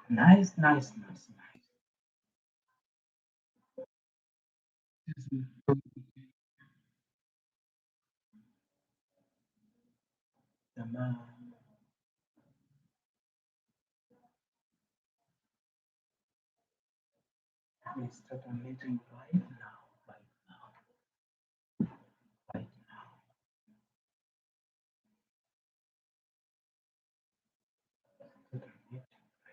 Nice, nice, nice, nice. Tamam. We start a meeting right now, right now, right now. Start a meeting right.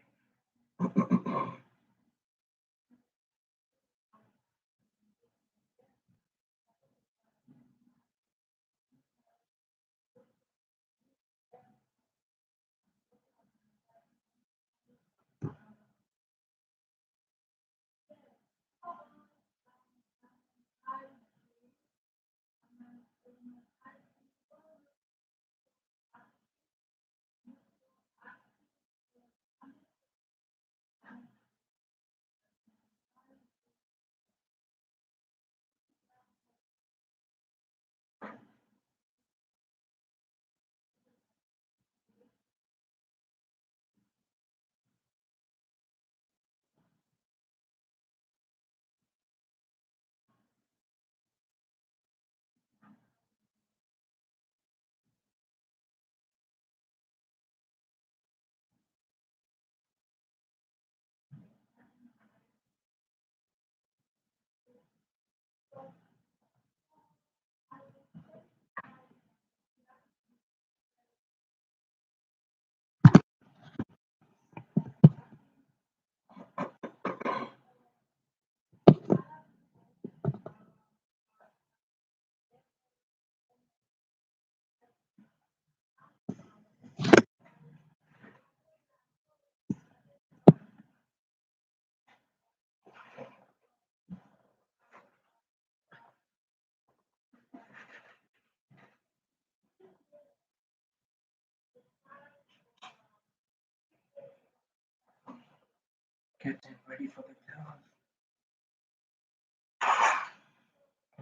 Getting ready for the class.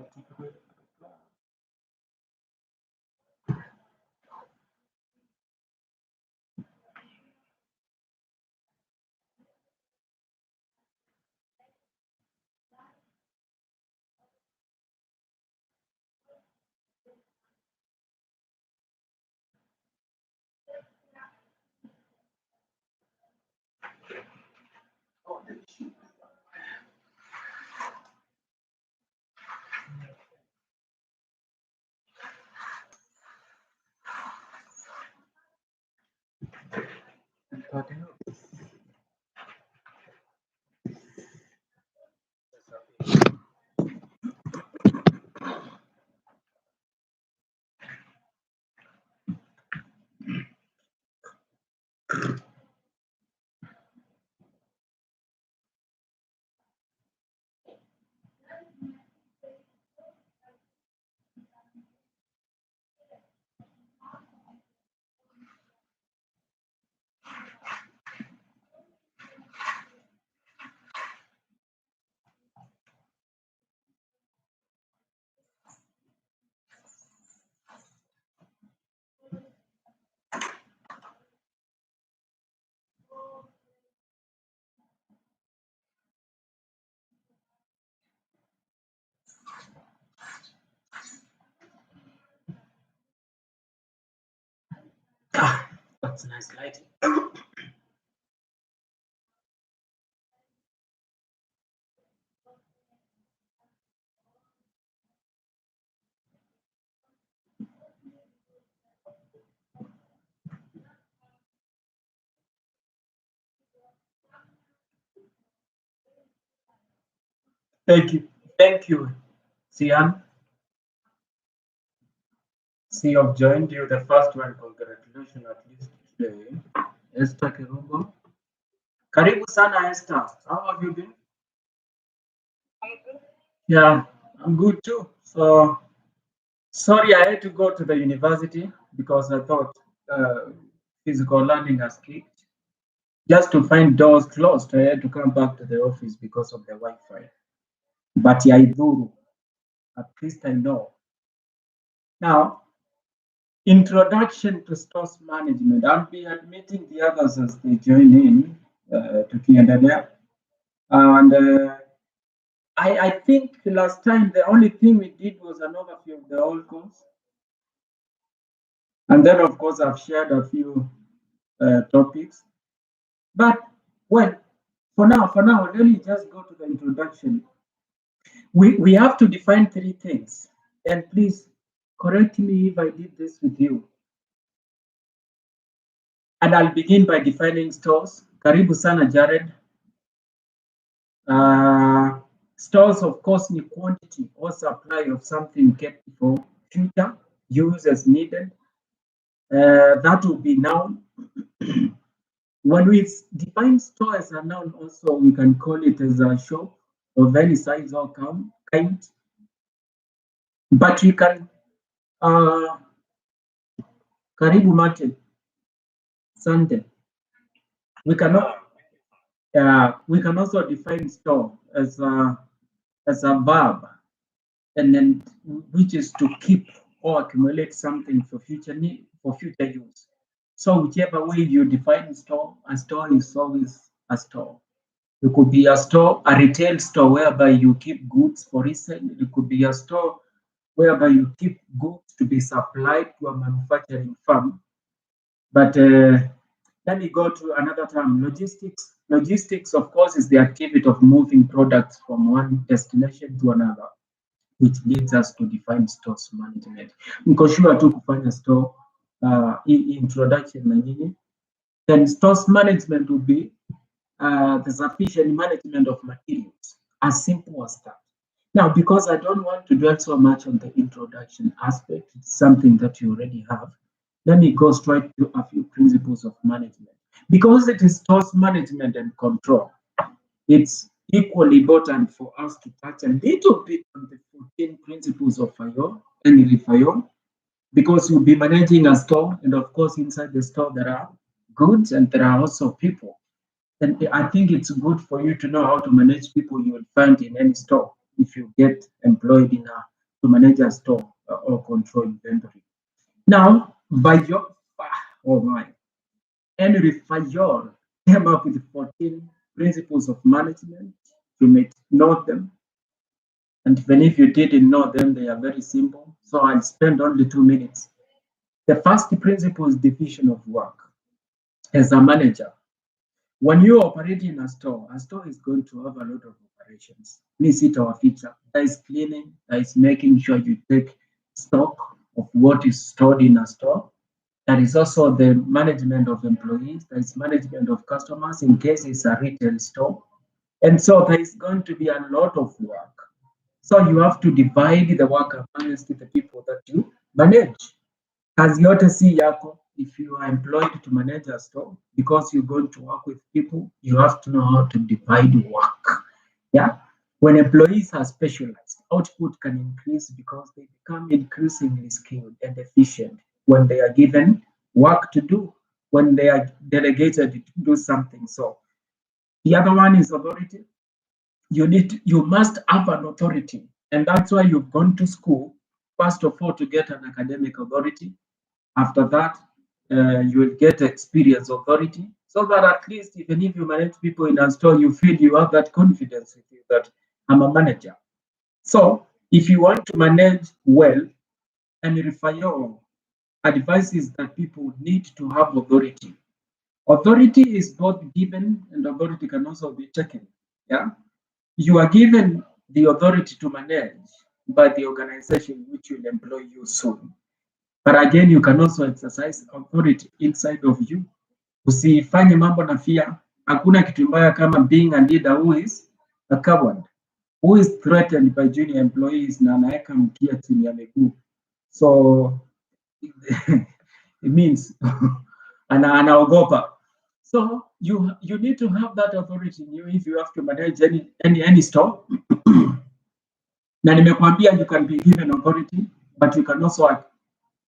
Getting ready for the class. Oh, the sheep. Starting up. Ah, that's nice lighting. Thank you. Thank you, Sian. See, I've joined you. The first one, congratulations at least today. Esther Kirumbo. Karibu sana, Esther. How have you been? Yeah, I'm good too. So, sorry, I had to go to the university because I thought physical learning has kicked. Just to find doors closed, I had to come back to the office because of the Wi-Fi. But yaidhuru, at least I know. Now, introduction to stores management. I'll be admitting the others as they join in. tukiendelea. And I think last time the only thing we did was an overview of the whole course. And then, of course, I've shared a few topics. But, well, for now, let me just go to the introduction. We have to define 3 things. And please correct me if I did this with you. And I'll begin by defining stores. Karibu sana, Jared. Stores, of course, need quantity or supply of something kept for future use as needed. That will be noun. When we define store as a noun, also we can call it as a shop of any size or kind. But we can Karibu Martin Sunday. We can also define store as a verb, and then which is to keep or accumulate something for future need, for future use. So whichever way you define store, a store is always a store. It could be a store, a retail store whereby you keep goods for resale. It could be a store whereby you keep goods to be supplied to a manufacturing firm. But let me go to another term, logistics. Logistics, of course, is the activity of moving products from one destination to another, which leads us to define stores management. Because sure to kufanya store introduction na nini, then stores management would be the sufficient management of materials, as simple as that. Now, because I don't want to dwell so much on the introduction aspect, it's something that you already have. Let me go straight to a few principles of management. Because it is stores management and control, it's equally important for us to touch a little bit on the 14 principles of FAYOL and ReFAYOL, because you'll be managing a store, and of course, inside the store, there are goods and there are also people. And I think it's good for you to know how to manage people you will find in any store if you get employed to manage a store or control inventory. Now, Henry Fayol came up with 14 principles of management. You may know them. And even if you didn't know them, they are very simple. So I'll spend only 2 minutes. The first principle is division of work. As a manager, when you operate in a store is going to have a lot of operations. Visit our feature. There is cleaning, there is making sure you take stock of what is stored in a store. There is also the management of employees, there is management of customers in case it's a retail store. And so there is going to be a lot of work. So you have to divide the work amongst the people that you manage. Kazi yote si yako. If you are employed to manage a store, because you're going to work with people, you have to know how to divide work. Yeah. When employees are specialized, output can increase because they become increasingly skilled and efficient when they are given work to do, when they are delegated to do something. So the other one is authority. You must have an authority, and that's why you've gone to school, first of all, to get an academic authority. After that, you will get experience authority, so that at least even if you manage people in a store, you feel you have that confidence with you that I'm a manager. So if you want to manage well, and ReFAYOL advises that people need to have authority. Authority is both given and authority can also be taken. Yeah, you are given the authority to manage by the organization which will employ you soon. But again, you can also exercise authority inside of you. Usifanye mambo na fear. Hakuna kitu mbaya kama being a leader who is a coward, who is threatened by junior employees na anaweka mkia chini ya miguu. So it means anaogopa. So you need to have that authority in you if you have to manage any store. Na nimekwambia you can be given authority, but you can also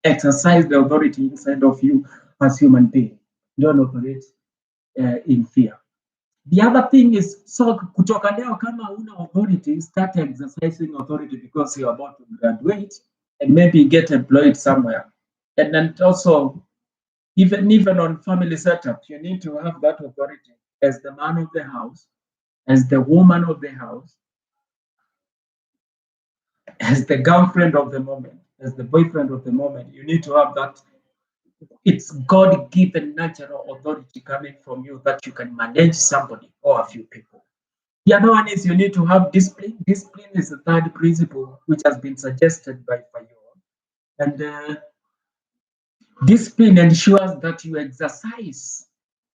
exercise the authority inside of you as human being. Don't operate in fear. The other thing is, so kutoka leo kama una authority, start exercising authority because you're about to graduate and maybe get employed somewhere. And then also, even on family setup, you need to have that authority. as the man of the house, as the woman of the house, as the girlfriend of the moment, as the boyfriend of the moment. You need to have that. It's God-given natural authority coming from you that you can manage somebody or a few people. The other one is you need to have discipline. Discipline is the third principle which has been suggested by Fayon. And discipline ensures that you exercise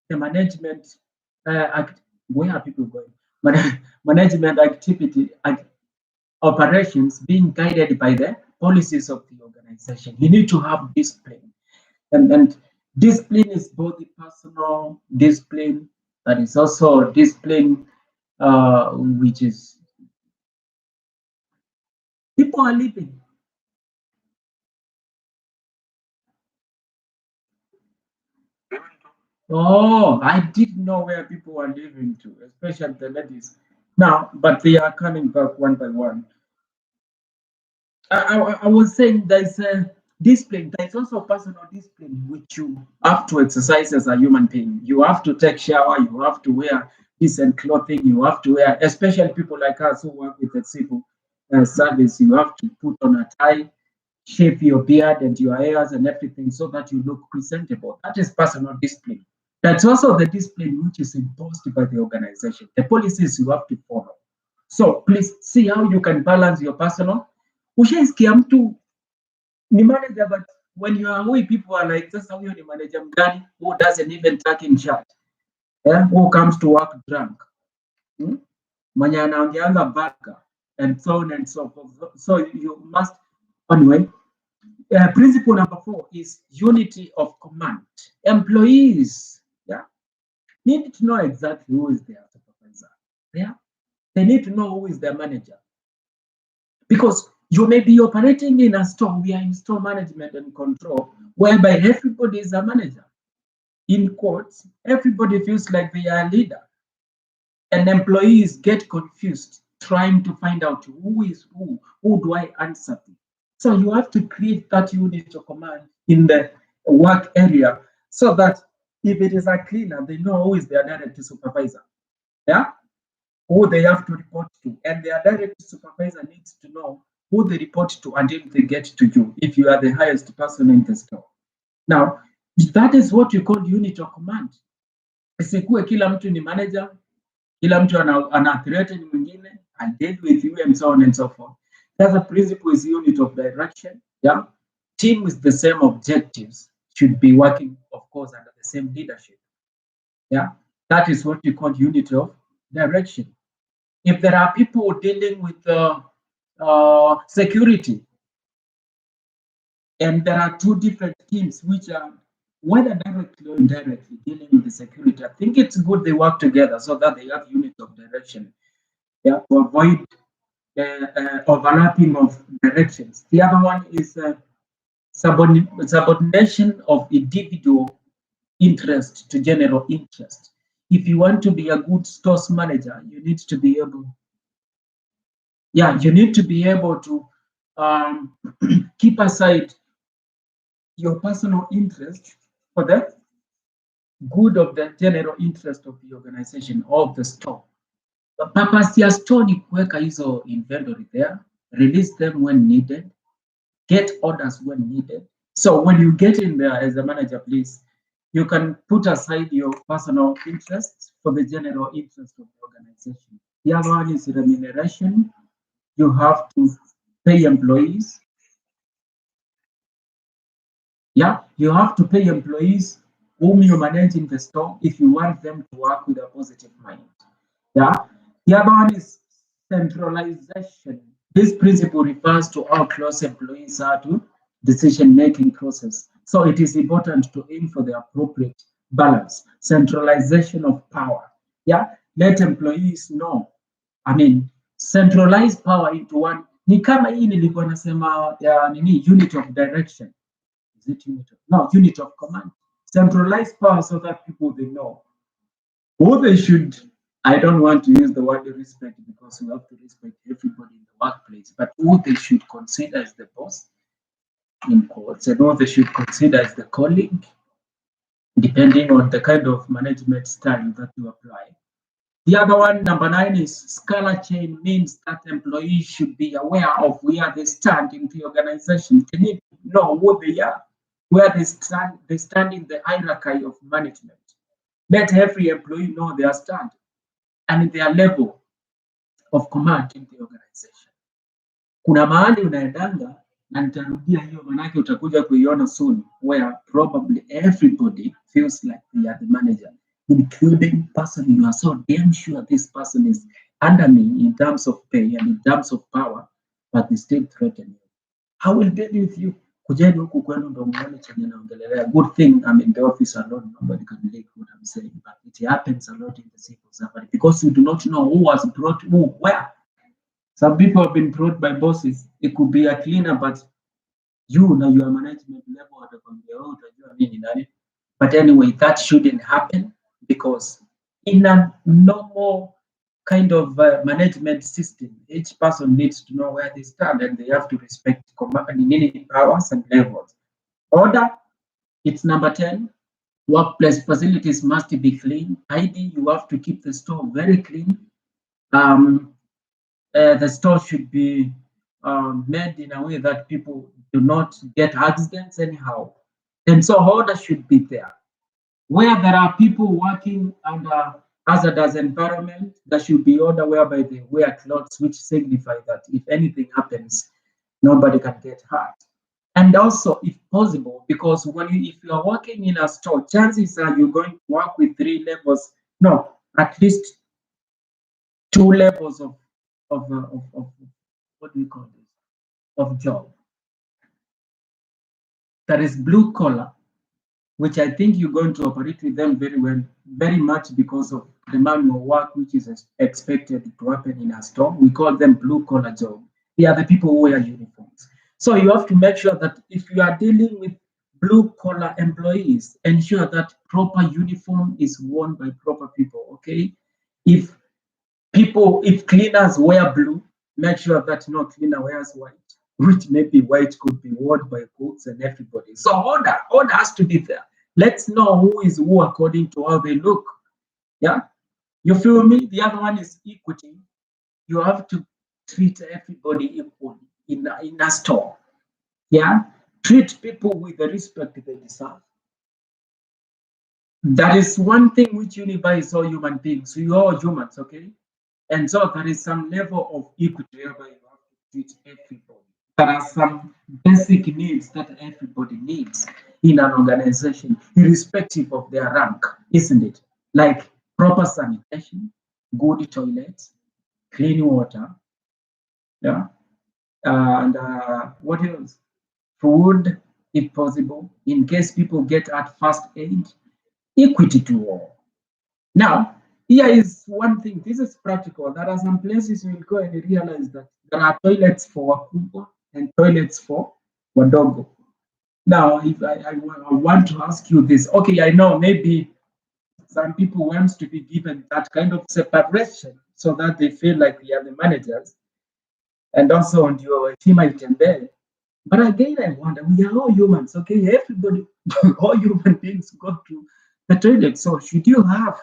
the management where are people going? Management activity and operations being guided by the policies of the organization. You need to have discipline. And discipline is both the personal discipline, that is also discipline which is people are living. Oh, I didn't know where people were living to, especially the ladies. Now, but they are coming back one by one. I was saying there's a discipline. There's also personal discipline which you have to exercise as a human being. You have to take shower. You have to wear decent clothing. You have to wear, especially people like us who work with the civil service. You have to put on a tie, shave your beard and your hairs and everything so that you look presentable. That is personal discipline. That's also the discipline which is imposed by the organization. The policies you have to follow. So please see how you can balance your personal. Ushaisikia mtu ni manager, but when you are away, people are like, sasa huyo ni manager mgani who doesn't even tuck in shirt, who comes to work drunk, mwenye anaongeanga baka and so on and so forth. So you must, anyway, principle number 4 is unity of command. Employees, need to know exactly who is their supervisor. They need to know who is their manager. Because you may be operating in a store, we are in store management and control, whereby everybody is a manager. In quotes, everybody feels like they are a leader. And employees get confused trying to find out who is who do I answer to. So you have to create that unit of command in the work area so that if it is a cleaner, they know who is their direct supervisor. Who they have to report to. And their direct supervisor needs to know who they report to until they get to you, if you are the highest person in the store. Now, that is what you call unit of command. Isikuwe kila mtu ni manager, kila mtu ana threaten mwingine, I deal with you and so on and so forth. The other principle is unit of direction. Team with the same objectives should be working, of course, under the same leadership. That is what you call unit of direction. If there are people dealing with security, and there are two different teams which are whether directly or indirectly dealing with the security, I think it's good they work together so that they have unit of direction, to avoid overlapping of directions. The other one is subordination of individual interest to general interest. If you want to be a good stores manager, you need to be able, you need to be able to keep aside your personal interest for the good of the general interest of the organization or of the store. The purpose ya store ni kuweka hizo inventory there, release them when needed, get orders when needed. So when you get in there as a manager, please, you can put aside your personal interests for the general interest of the organization. The other one is remuneration. You have to pay employees. You have to pay employees whom you manage in the store if you want them to work with a positive mind. The other one is centralization. This principle refers to how close employees are to decision-making process. So it is important to aim for the appropriate balance. Centralization of power. Let employees know. I mean, centralize power into one. Ni kama hii nilikuwa nasema unit of direction. Is it unit of, no, unit of command. Centralize power so that people they know who they should. I don't want to use the word respect because we have to respect everybody in the workplace, but who they should consider as the boss, in quotes, and who they should consider as the colleague, depending on the kind of management style that you apply. The other one, number 9, is Scala chain, means that employees should be aware of where they stand in the organization. They need to know who they are, where they stand in the hierarchy of management. Let every employee know their stand and their level of command in the organization. Kuna mahali unaendanga, na nitarudia hiyo manake utakuja kuiona soon, where probably everybody feels like they are the manager, including person you are so damn sure this person is under me in terms of pay and in terms of power, but they still threaten you. I will deal with you. Kujeni huku kwenu ndo muone chenye naongelelea. Good thing I'm in the office alone, nobody can leak what I'm saying, but it happens a lot in the civil servant because you do not know who was brought who where. Some people have been brought by bosses. It could be a cleaner, but you na your management level watakwambia wewe utajua nini nani. But anyway, that shouldn't happen because in a normal kind of management system, each person needs to know where they stand and they have to respect company powers and levels. Order, it's number 10. Workplace facilities must be clean. ID, you have to keep the store very clean. The store should be made in a way that people do not get accidents anyhow. And so order should be there. Where there are people working under hazardous environment, there should be order whereby they wear clothes which signify that if anything happens, nobody can get hurt. And also, if possible, because if you are working in a store, chances are you're going to work with 3 levels, no, at least 2 levels of what do we call this, of job. There is blue collar, which I think you're going to operate with them very well, very much because of the manual work which is expected to happen in a store. We call them blue collar job. They are the people who wear uniforms. So you have to make sure that if you are dealing with blue collar employees, ensure that proper uniform is worn by proper people. Okay, if cleaners wear blue, make sure that no cleaner wears white, which maybe white could be worn by cooks and everybody. So order has to be there. Let's know who is who according to how they look. Yeah, you feel me? The other one is equity. You have to treat everybody equally in a store. Yeah, treat people with the respect they deserve. That is one thing which unifies all human beings. We are all humans, okay? And so there is some level of equity whereby you have to treat everybody. There are some basic needs that everybody needs in an organization, irrespective of their rank, isn't it? Like proper sanitation, good toilets, clean water, yeah, and what else? Food, if possible, in case people get at first aid, equity to all. Now, here is one thing. This is practical. There are some places you will go and realize that there are toilets for wakubwa and toilets for wadogo. Now, if I want to ask you this, okay, I know maybe some people want to be given that kind of separation so that they feel like they are the managers, and also on your team item there. But again, I wonder, we are all humans, okay? Everybody, all human beings go to the toilet. So should you have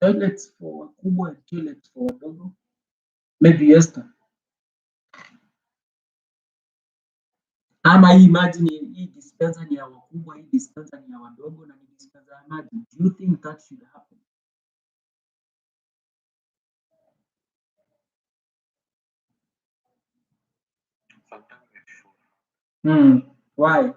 toilets for wakubwa and toilets for wadogo? Maybe Esther. Ama hii maji hii dispenser ni ya wakubwa, hii dispenser ni ya wadogo na ni dispenser ya maji. Do you think that should happen? Why?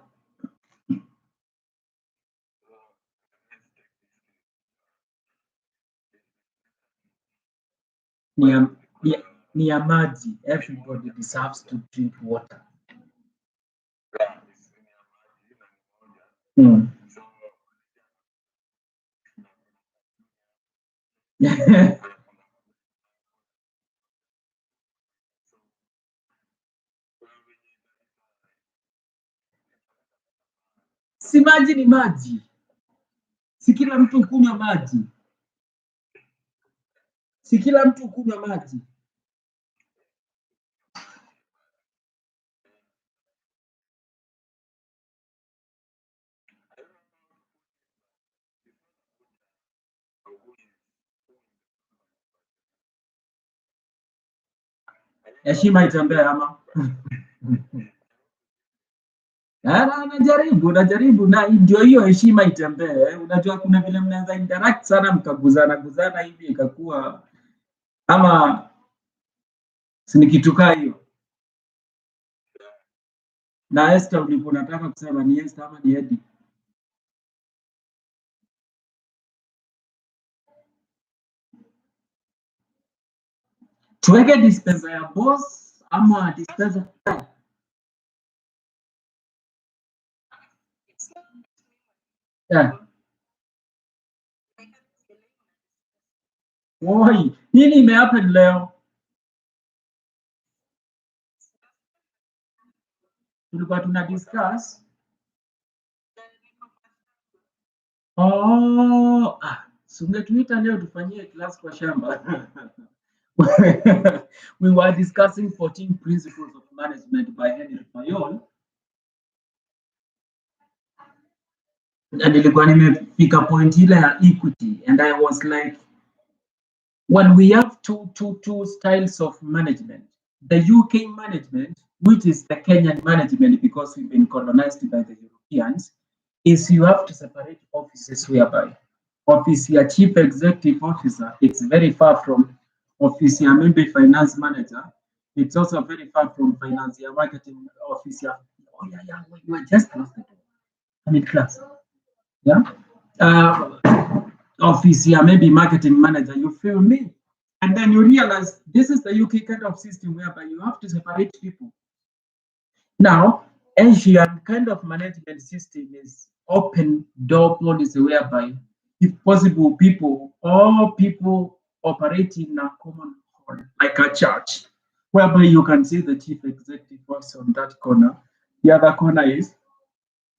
Ni ya maji. Everybody deserves to drink water. Si maji ni maji. Si kila mtu kunywa maji. Si kila mtu kunywa maji. heshima itembee ama najaribu na ndio hiyo heshima itembee. Unajua kuna vile mnaweza interact sana mkaguzana guzana hivi ikakuwa ama si kitu kaa hiyo. Na Esther ulikuwa unataka kusema ni Esther ama ni Eddie? Tuweke dispenser ya boss ama dispenser yeah. Oi, nini imehappen leo? Tulikuwa tuna discuss. Oh, so ungetuita leo tufanyie class kwa shamba. We were discussing 14 principles of management by Henry Fayol. Na nilikuwa nimefika point ile ya equity and I was like, when we have two styles of management, the UK management, which is the Kenyan management because we've been colonized by the Europeans, is you have to separate offices whereby office your chief executive officer, it's very far from office your maybe finance manager. It's also very far from finance your marketing officer. Oh yeah, we just closed the door. I'm in class. Yeah. Office here, maybe marketing manager, you feel me? And then you realize this is the UK kind of system whereby you have to separate people. Now, Asian kind of management system is open door policy whereby, if possible, all people operate in a common hall, like a church, whereby you can see the chief executive officer on that corner. The other corner is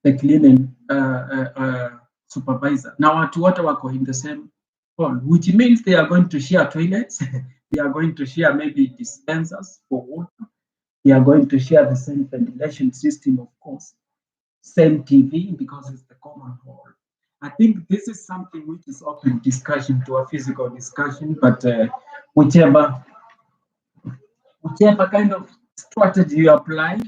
the cleaning supervisor. Now, watu wote wako in the same hall, which means they are going to share toilets, they are going to share maybe dispensers for water, they are going to share the same ventilation system, of course, same TV because it's the common hall. I think this is something which is open discussion to a physical discussion, but whichever kind of strategy you apply,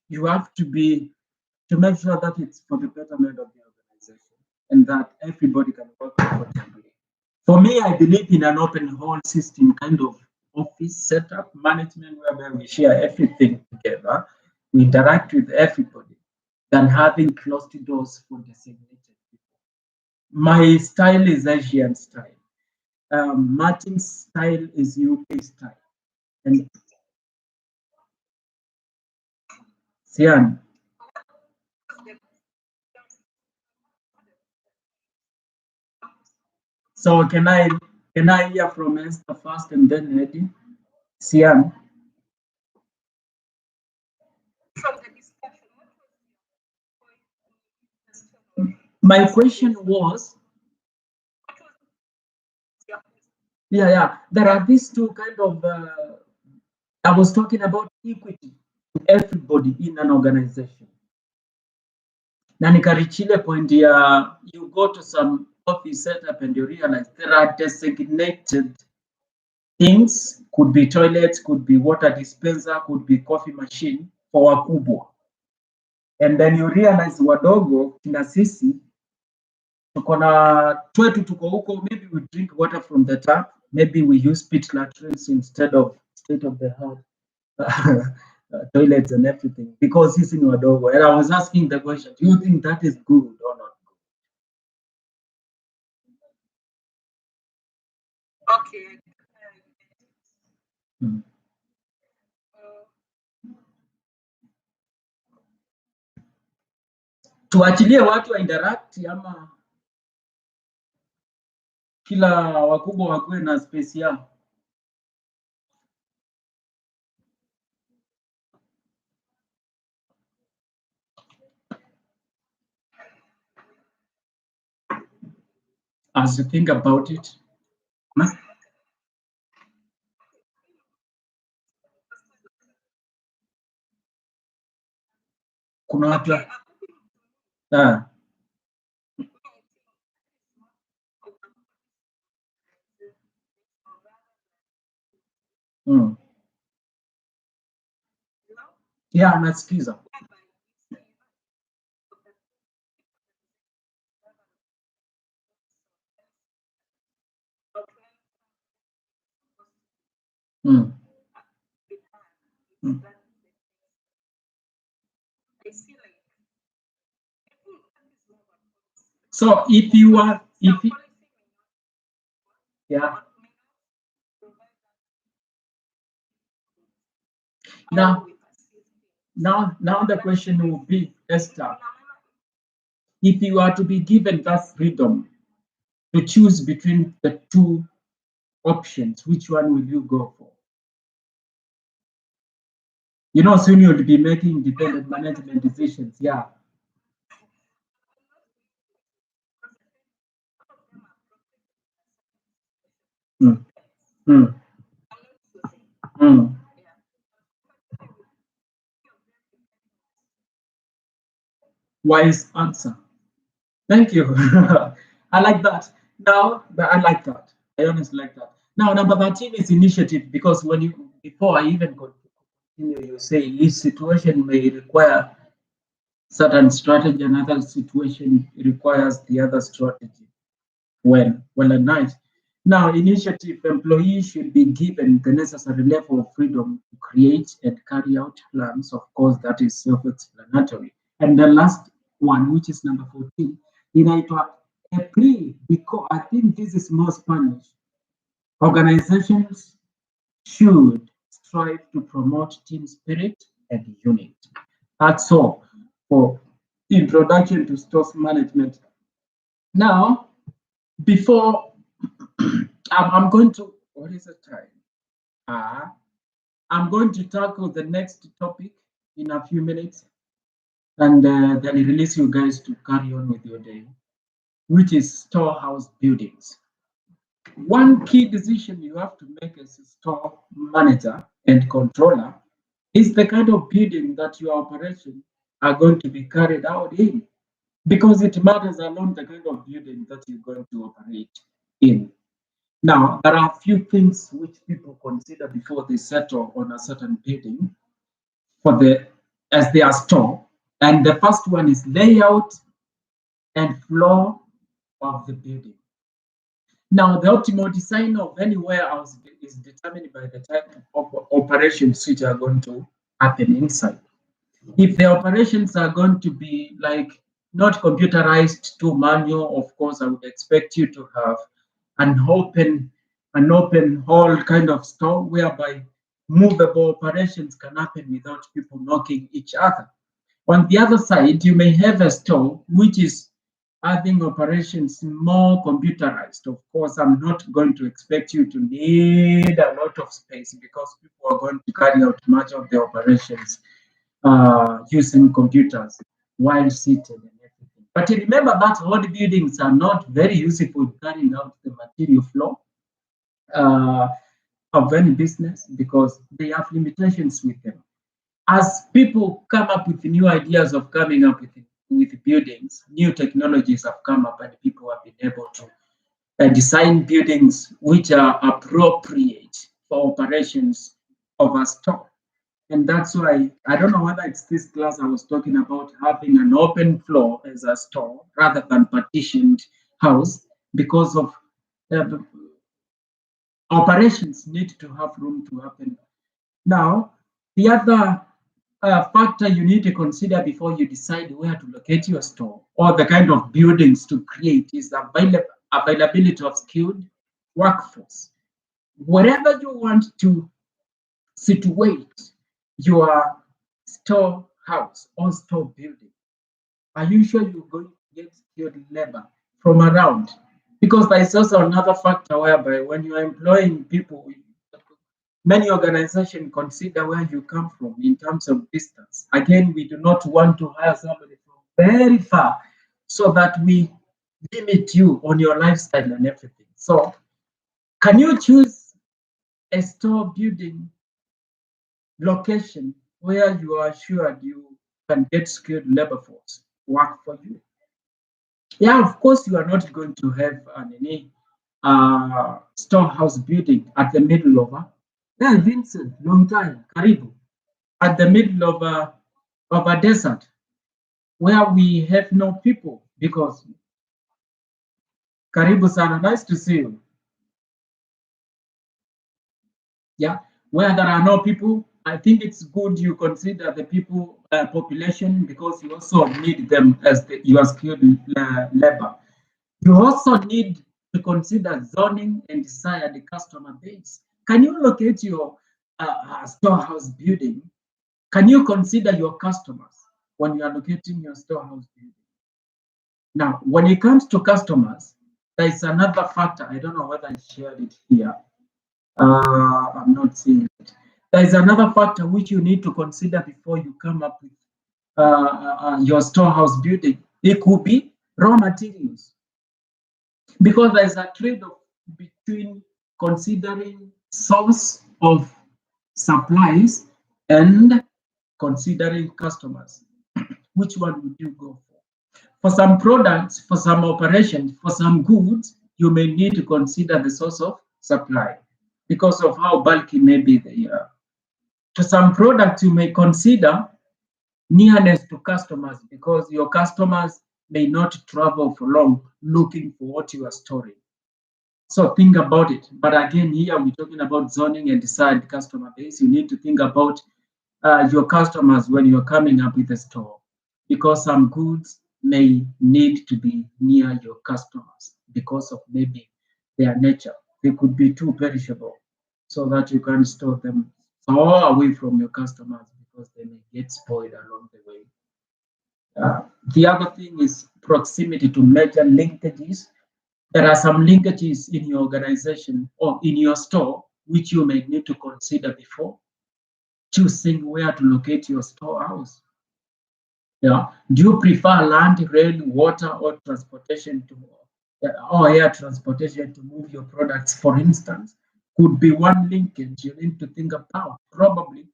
you have to make sure that it's for the betterment of the organization and that everybody can work comfortably. For me, I believe in an open hall system kind of office setup management whereby we share everything together, we interact with everybody, than having closed doors for designated people. My style is Asian style. Martin's style is UK style. And Sian. So can I hear from Esther first and then Eddie? Sian. My question was, yeah, there are these two kind of, I was talking about equity to everybody in an organization. Na nikarichile point ya, you go to some office setup and you realize there are designated things, could be toilets, could be water dispenser, could be coffee machine for wakubwa. And then you realize wadogo kina sisi tuko na twetu tuko huko, maybe we drink water from the tap, maybe we use pit latrines instead of state of the art toilets and everything because sisi ni wadogo. And I was asking the question, do you think that is good or not? Okay. Tuachilie watu wa interact ama kila wakubwa wakuwe na space yao? As you think about it, kuna watu Yeah, nasikiza. Mm. Mm. So if you are, if you, yeah. Now, now the question will be, Esther, if you are to be given that freedom to choose between the two options, which one will you go for? You know, soon you'll be making independent management decisions. Yeah. Mm. Mm. Mm. Wise answer. Thank you. I like that. Now, I like that. I honestly like that. Now, number 13 is initiative because when you, before I even continue, you say each situation may require certain strategy, another situation requires the other strategy. Well and nice. Now, initiative employees should be given the necessary level of freedom to create and carry out plans. Of course, that is self-explanatory. And the last one, which is number 14, inaitwa a plea, because I think this is more Spanish. Organizations should strive to promote team spirit and unity. That's all for introduction to stores management. Now, before I'm going to, what is the time? Uh, I'm going to tackle the next topic in a few minutes and then release you guys to carry on with your day, which is storehouse buildings. One key decision you have to make as a store manager and controller is the kind of building that your operation are going to be carried out in, because it matters a lot the kind of building that you're going to operate in. Now, there are a few things which people consider before they settle on a certain building for the as their store. And the first one is layout and floor of the building. Now, the optimal design of any warehouse is determined by the type of operations which are going to happen inside. If the operations are going to be like not computerized to manual, of course, I would expect you to have an open hall kind of store whereby movable operations can happen without people knocking each other. On the other side, you may have a store which is having operations more computerized. Of course, I'm not going to expect you to need a lot of space because people are going to carry out much of the operations using computers while seated and everything. But remember that old buildings are not very useful in carrying out the material flow uh, of any business because they have limitations with them. As people come up with new ideas of coming up with buildings, new technologies have come up and people have been able to design buildings which are appropriate for operations of a store. And that's why I don't know whether it's this class I was talking about having an open floor as a store rather than partitioned house because of uh, operations need to have room to happen. Now, the other factor you need to consider before you decide where to locate your store or the kind of buildings to create is the availability of skilled workforce. Wherever you want to situate your storehouse or store building, are you sure you're going to get skilled labor from around? Because there is also another factor whereby when you are employing people, many organizations consider where you come from in terms of distance. Again, we do not want to hire somebody from very far so that we limit you on your lifestyle and everything. So, can you choose a store building location where you are assured you can get skilled labor force work for you? Yeah, of course, you are not going to have any storehouse building at the middle of. Yeah, Vincent, long time, Karibu. at the middle of a desert where we have no people because Karibu sana, nice to see you. Yeah, where there are no people, I think it's good you consider the people population because you also need them as your skilled labor. You also need to consider zoning and decide the customer base. Can you locate your storehouse building? Can you consider your customers when you are locating your storehouse building? Now, when it comes to customers, there is another factor. I don't know whether I shared it here. I'm not seeing it. There is another factor which you need to consider before you come up with your storehouse building. It could be raw materials, because there is a trade-off between considering source of supplies and considering customers. Which one would you go for? For some products, for some operations, for some goods, you may need to consider the source of supply because of how bulky maybe they are. To some products, you may consider nearness to customers because your customers may not travel for long looking for what you are storing. So think about it. But again, here we're talking about zoning and decide customer base. You need to think about your customers when you're coming up with a store, because some goods may need to be near your customers because of maybe their nature. They could be too perishable so that you can store them far away from your customers because they may get spoiled along the way. The other thing is proximity to major linkages. There are some linkages in your organization or in your store which you may need to consider before choosing where to locate your storehouse. Yeah. Do you prefer land, rail, water, or transportation to or air transportation to move your products, for instance? Could be one linkage you need to think about. Probably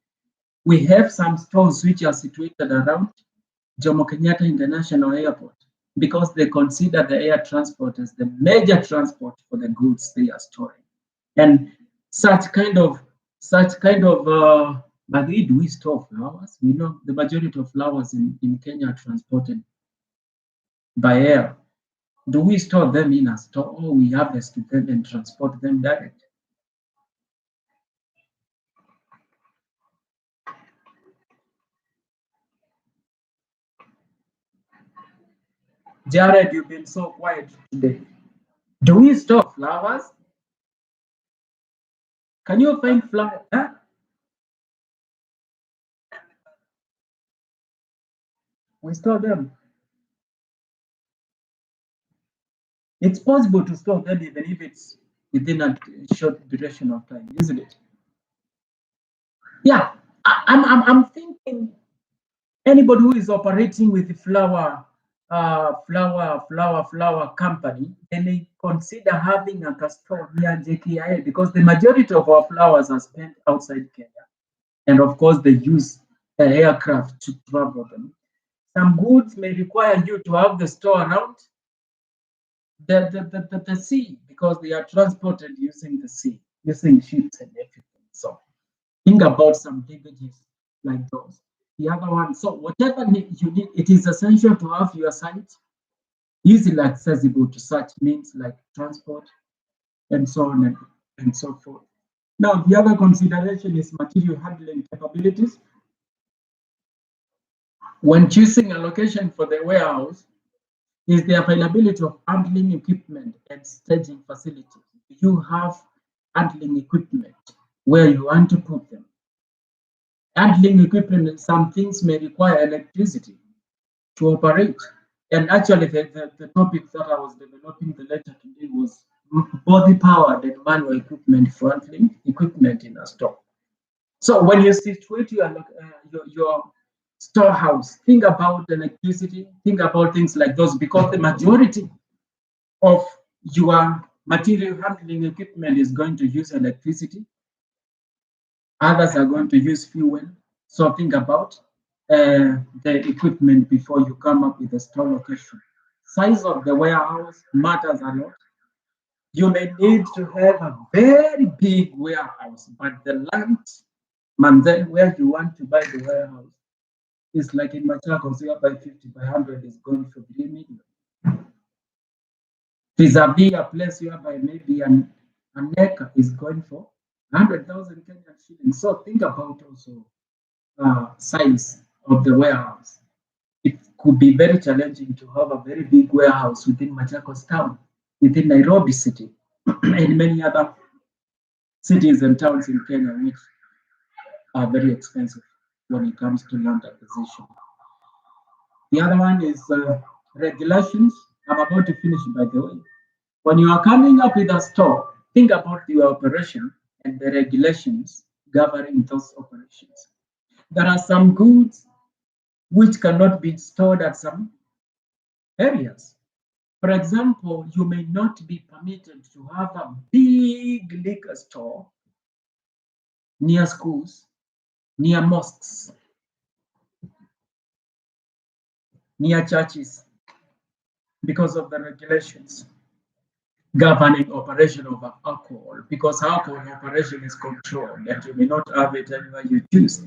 we have some stores which are situated around Jomo Kenyatta International Airport because they consider the air transport as the major transport for the goods they are storing. And such kind of but do we store flowers? We know the majority of flowers in Kenya are transported by air. Do we store them in a store or we harvest them and transport them direct? Jared, you've been so quiet today. Do we store flowers? Can you find flowers? Huh? We store them. It's possible to store them even if it's within a short duration of time, isn't it? Yeah, I'm thinking anybody who is operating with flower company, they may consider having a store near JKIA because the majority of our flowers are spent outside Kenya, and of course they use the aircraft to travel them. Some goods may require you to have the store around the sea because they are transported using the sea, using ships and everything. So think about some linkages like those. The other one, so whatever you need, it is essential to have your site easily accessible to such means like transport and so on and so forth. Now, the other consideration is material handling capabilities. When choosing a location for the warehouse, is the availability of handling equipment and staging facilities. You have handling equipment where you want to put them. Handling equipment, some things may require electricity to operate. And actually, the topic that I was developing the letter today was body powered and manual equipment for handling equipment in a store. So when you situate your storehouse, think about electricity, think about things like those, because the majority of your material handling equipment is going to use electricity. Others are going to use fuel. So think about the equipment before you come up with a store location. Size of the warehouse matters a lot. You may need to have a very big warehouse, but the land And then where you want to buy the warehouse is like in Machakos, you buy 50 by 100 is going for 3 million. Vis-a-vis a place whereby maybe an acre is going for 100,000 Kenyan shillings. So think about also size of the warehouse. It could be very challenging to have a very big warehouse within Machakos town, within Nairobi city, and many other cities and towns in Kenya, which are very expensive when it comes to land acquisition. The other one is regulations. I'm about to finish, by the way. When you are coming up with a store, think about your operation and the regulations governing those operations. There are some goods which cannot be stored at some areas. For example, you may not be permitted to have a big liquor store near schools, near mosques, near churches, because of the regulations governing operation of alcohol, because alcohol operation is controlled and you may not have it anywhere you choose.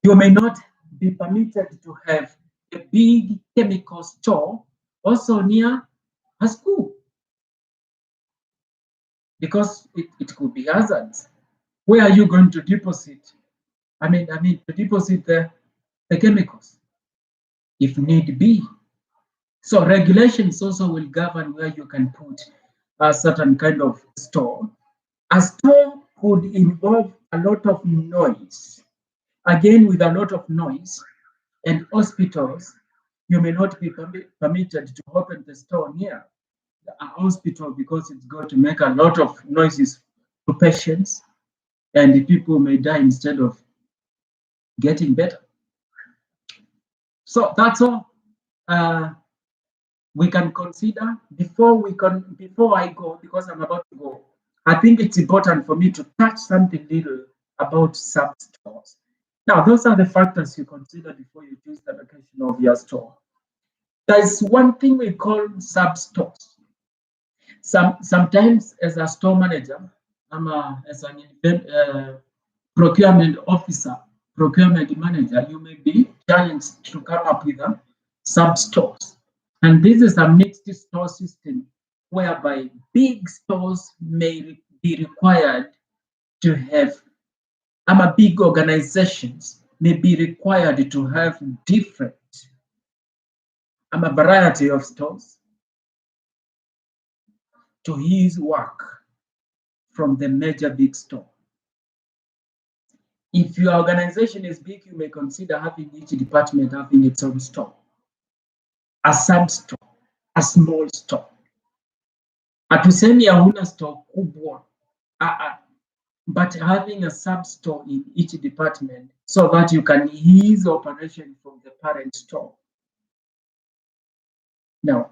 You may not be permitted to have a big chemical store also near a school, because it could be hazards. Where are you going to deposit? I mean to deposit the chemicals if need be. So regulations also will govern where you can put a certain kind of store. A store could involve a lot of noise. Again, with a lot of noise, and hospitals, you may not be permitted to open the store near a hospital because it's going to make a lot of noises to patients, and the people may die instead of getting better. So that's all we can consider before I go, because I'm about to go. I think it's important for me to touch something little about sub-stores. Now, those are the factors you consider before you choose the location of your store. There's one thing we call sub-stores. Sometimes as a store manager, as an procurement officer, procurement manager, you may be challenged to come up with a sub-stores. And this is a mixed store system whereby big stores may be required to have, big organizations may be required to have different, a variety of stores to his work from the major big store. If your organization is big, you may consider having each department having its own store, a sub-store, a small store. Hatusemi hauna store kubwa, but having a sub-store in each department so that you can ease operation from the parent store. Now,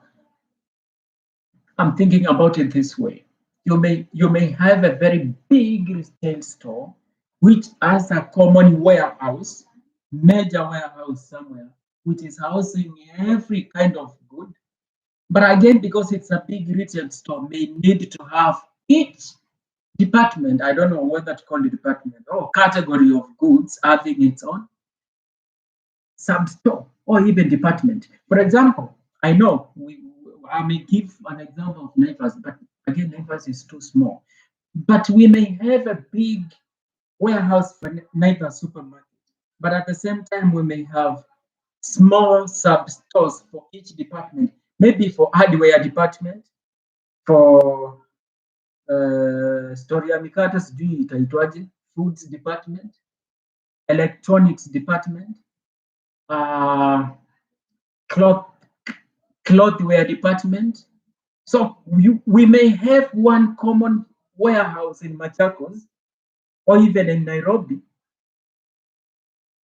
I'm thinking about it this way. You may have a very big retail store which has a common warehouse, major warehouse somewhere, which is housing every kind of good. But again, because it's a big retail store, may need to have each department, I don't know whether to call it department or category of goods, having its own sub-store or even department. For example, I know I may give an example of Naivas, but again, Naivas is too small. But we may have a big warehouse for Naivas supermarket, but at the same time, we may have small sub-stores for each department, maybe for hardware department, for story ya mikate sijui itaitwaje, foods department, electronics department, clothwear department. So we may have one common warehouse in Machakos or even in Nairobi.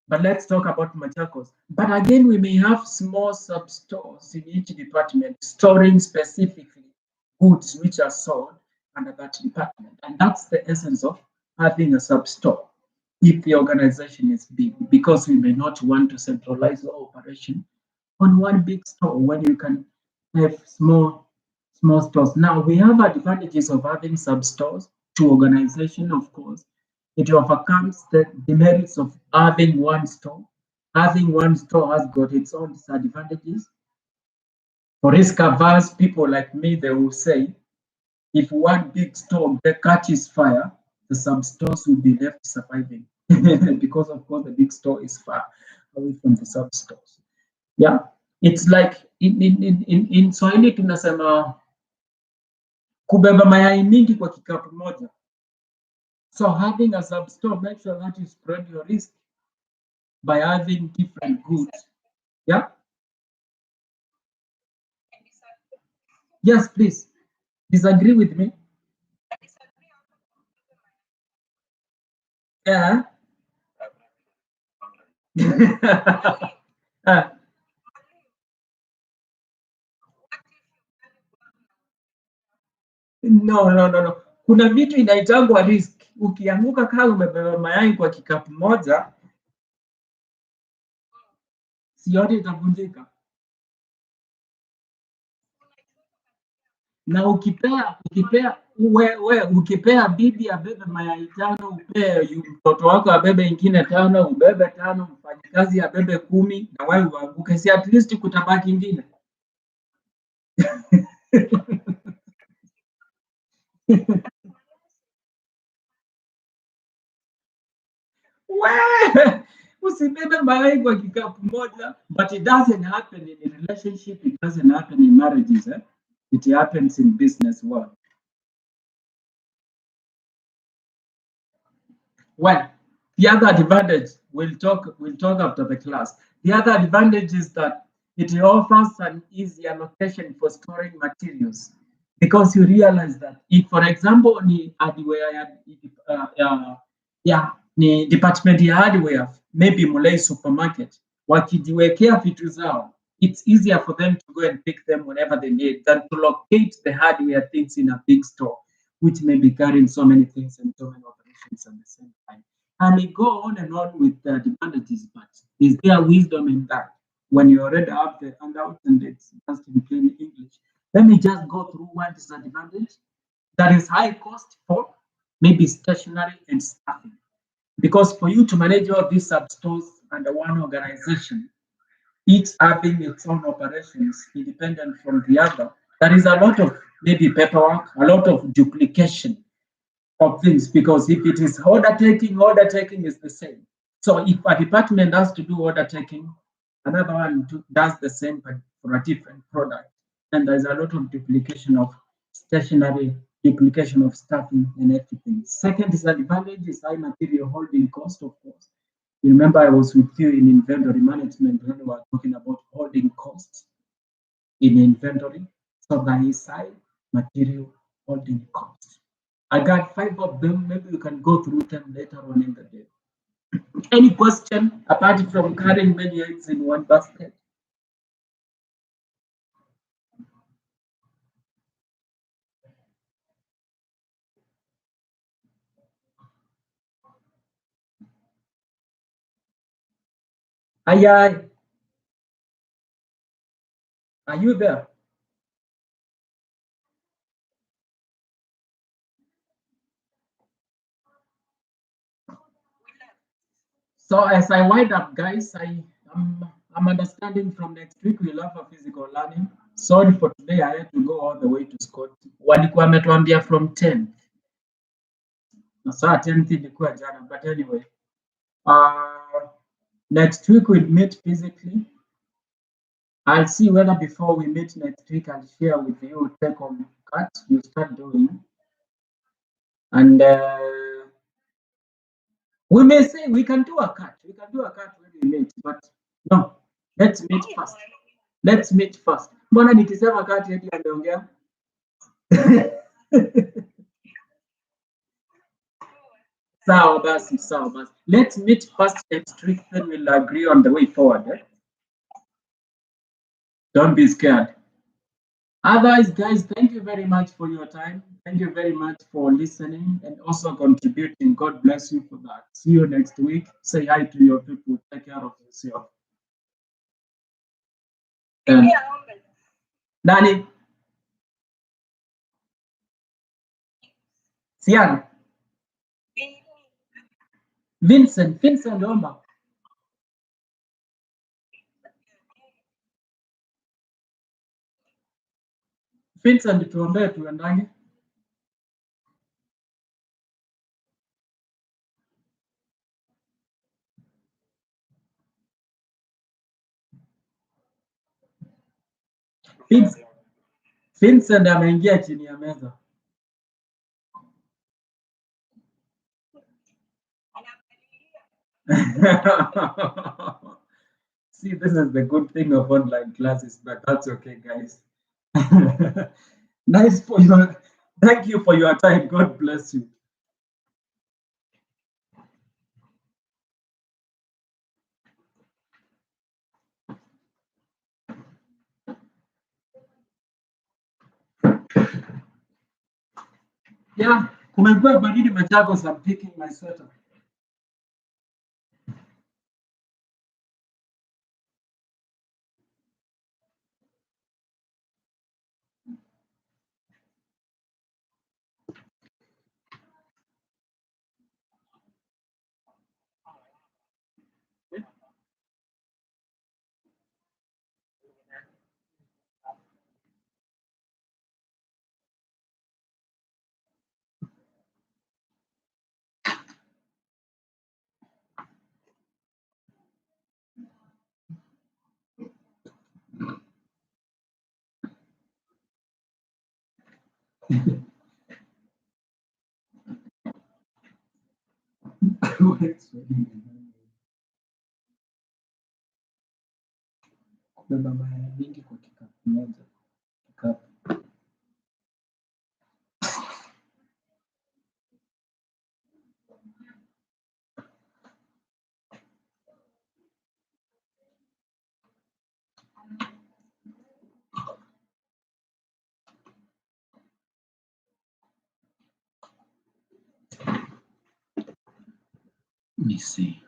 But let's talk about Machakos. But again, we may have small sub-stores in each department storing specifically goods which are sold under that department. And that's the essence of having a sub-store if the organization is big, because we may not want to centralize the operation on one big store when you can have small stores. Now, we have advantages of having sub-stores to organization, of course. It overcomes the demerits of having one store. Having one store has got its own disadvantages. For risk averse people like me, they will say, if one big store catches fire, the sub stores will be left surviving because, of course, the big store is far away from the sub stores. Yeah, it's like in Swahili tunasema kubeba mayai mingi kwa kikapu moja. So having a sub store makes sure that you spread your risk by having different goods. Yeah. Yes, please. Disagree with me. Yeah. Ah, no. Kuna vitu inaitangwa risk. Ukianguka kama umebeba mayai kwa kikapu moja, si yote itavunjika. Na ukipea bibi abebe mayai tano, upee mtoto wako abebe ingine tano, ubebe tano, mfanyikazi abebe 10 na wewe uanguke, si at least kutabaki ingine. Usibebe mayai kwa kikapu moja, but it doesn't happen in a relationship, it doesn't happen in marriages, eh? It happens in business world. Well, the other advantage we'll talk after the class. The other advantage is that it offers an easy allocation for storing materials because you realize that if, for example, ni hardware ni department ya hardware, maybe Mulei supermarket, wakijiwekea vitu zao, it's easier for them to go and pick them whenever they need than to locate the hardware things in a big store, which may be carrying so many things and so many operations at the same time. And we go on and on with the advantages, but is there wisdom in that? When you already have the handout and it's just in plain English, let me just go through one disadvantage. That is high cost for maybe stationery and staffing. Because for you to manage all these sub stores under one organization, each having its own operations independent from the other, there is a lot of maybe paperwork, a lot of duplication of things, because if it is order taking is the same. So if a department has to do order taking, another one does the same but for a different product. And there's a lot of duplication of stationery, duplication of staffing and everything. Second disadvantage is high material holding cost, of course. You remember I was with you in inventory management when we were talking about holding costs in inventory. So there is high material holding costs. I got 5 of them. Maybe you can go through them later on in the day. Any question apart from carrying many eggs in one basket? Aye, aye. Are you there? So as I wind up, guys, I'm understanding from next week we'll have a physical learning. Sorry for today, I had to go all the way to Scott. Walikuwa wametuambia from 10. Na saa 10 ilikuwa jana, but anyway. Next week we'll meet physically. I'll see whether before we meet next week I'll share with you take on cut you start doing. And we may say we can do a cut. We can do a cut when we meet, but no, let's meet first. Let's meet first. Mbona nikisema cut hadi ameongea? Sawa basi. Let's meet first next week, then we'll agree on the way forward. Eh? Don't be scared. Otherwise, guys, thank you very much for your time. Thank you very much for listening and also contributing. God bless you for that. See you next week. Say hi to your people. Take care of yourself. And Nani? Sian? Vincent Omba. Vincent tuombee tuendange. Vincent ameingia chini ya meza. See, this is the good thing of online classes, but that's okay, guys. Nice for your, thank you for your time. God bless you. Yeah, kumekuwa baridi Machakos. I'm picking my sweater. Kubeba mayai mingi kwa kikapu moja. Kikapu. Let me see.